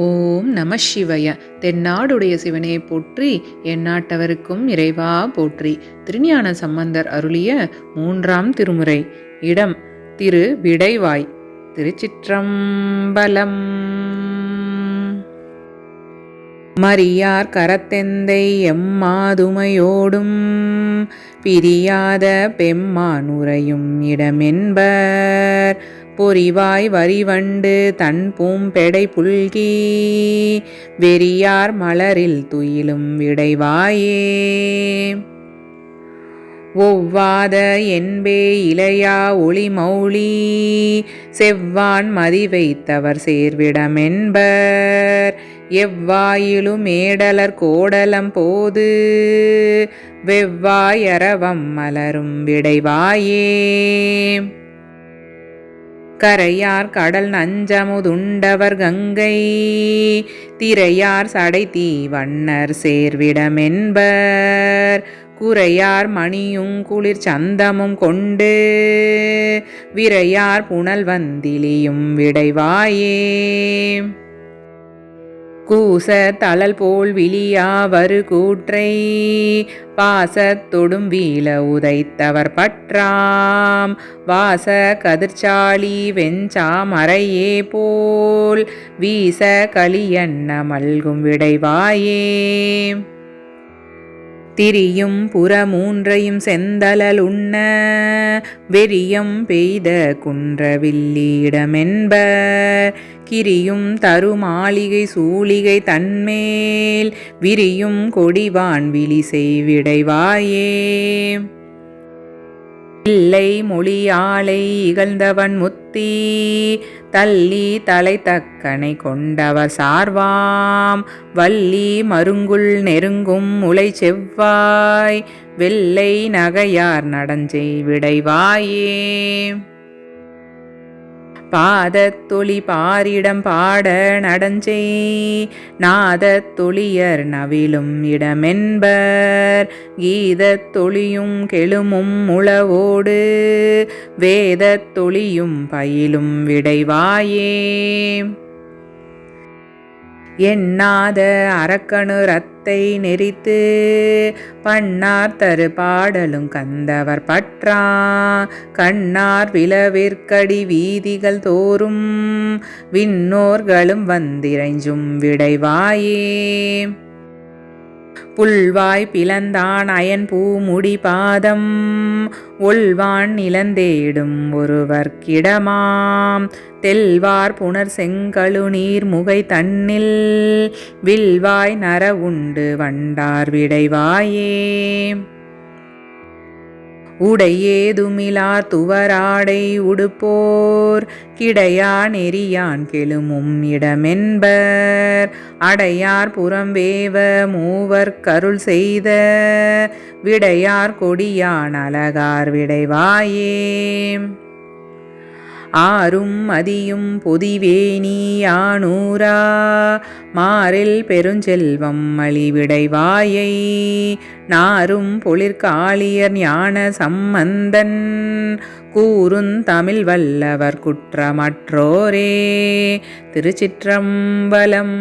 ஓம் நம சிவய. தென்னாடுடைய சிவனே போற்றி, எந்நாட்டவருக்கும் இறைவா போற்றி. திருஞான சம்பந்தர் அருளிய 3ஆம் திருமுறை. இடம் திரு விடைவாய். திருச்சிற்றம்பலம். மறியார் கரத்தெந்தை எம்மாதுமையோடும் பிரியாத பெம்மான் உறையும் இடமென்பர் பொறிவாய் வரிவண்டு தன் பூம்பெடை புல்கி வெறியார் மலரில் துயிலும் விடைவாயே. ஒவ்வாத என்பே இளையா ஒளிமௌலி செவ்வான் மதி வைத்தவர் சேர்விடமென்பர் எவ்வாயிலும் ஏடலர் கோடலம் போது வெவ்வாயரவம் மலரும் விடைவாயே. கரையார் கடல் நஞ்சமுதுண்டவர் கங்கை திரையார் சடைத்தீ வண்ணர் சேர்விடமென்பர் குரையார் மணியும் குளிர் சந்தமும் கொண்டு விரையார் புனல் வந்திலியும் விடைவாயே. கூச தளல் போல் விழியாவரு கூற்றை பாசத்தொடும் வீல உதைத்தவர் பற்றாம் வாச கதிர்ச்சாலி வெஞ்சாமரையே போல் வீச களியன்ன மல்கும் விடைவாயே. திரியும் புறமூன்றையும் செந்தலல் உண்ண வெறியம் பெய்த குன்றவில்லிடமென்பர் கிரியும் தருமாளிகை சூளிகை தன்மேல் விரியும் கொடிவான் விழி செய்விடைவாயே. இல்லை மொழியாளை இகழ்ந்தவன் முத்தி தள்ளி தலை தக்கனை கொண்டவர் சார்வாம் வள்ளி மருங்குள் நெருங்கும் முளை செவ்வாய் வெள்ளை நகையார் நடஞ்செய் விடைவாயே. பாதத்தொளி பாரிடம் பாட நடஞ்செய் நாதத்தொளியர் நவிலும் இடமென்பர் கீதத்தொளியும் கெழுமும் முழவோடு வேதத்தொளியும் பயிலும் விடைவாயே. எண்ணாத அரக்கனு ரத்தை நெறித்து பண்ணார் தரு பாடலும் கந்தவர் பற்றா கண்ணார் விளவிற்கடி வீதிகள் தோறும் விண்ணோர்களும் வந்திரைஞ்சும் விடைவாயே. புல்வாய் பிளந்தான் அயன் பூமுடி பாதம் ஒல்வான் நிலந்தேடும் ஒருவர்க்கிடமாம் தெல்வார் புனர் செங்கழு நீர் முகை தன்னில் வில்வாய் நர உண்டு வண்டார் விடைவாயே. உடையேதுமிலார் துவராடை உடுப்போர் கிடையா நெறியான் கெழுமும் இடமென்பர் அடையார் புறம்வேவ மூவர் கருள் செய்த விடையார் கொடியான் அலகார் விடைவாயே. ஆரும் மதியும் பொதிவேணி யானூரா மாறில் பெருஞ்செல்வம் மலிவிடைவாயை நாரும் பொழிற்காளியர் ஞான சம்பந்தன் கூறுந் தமிழ் வல்லவர் குற்றமற்றோரே. திருச்சிற்றம்பலம்.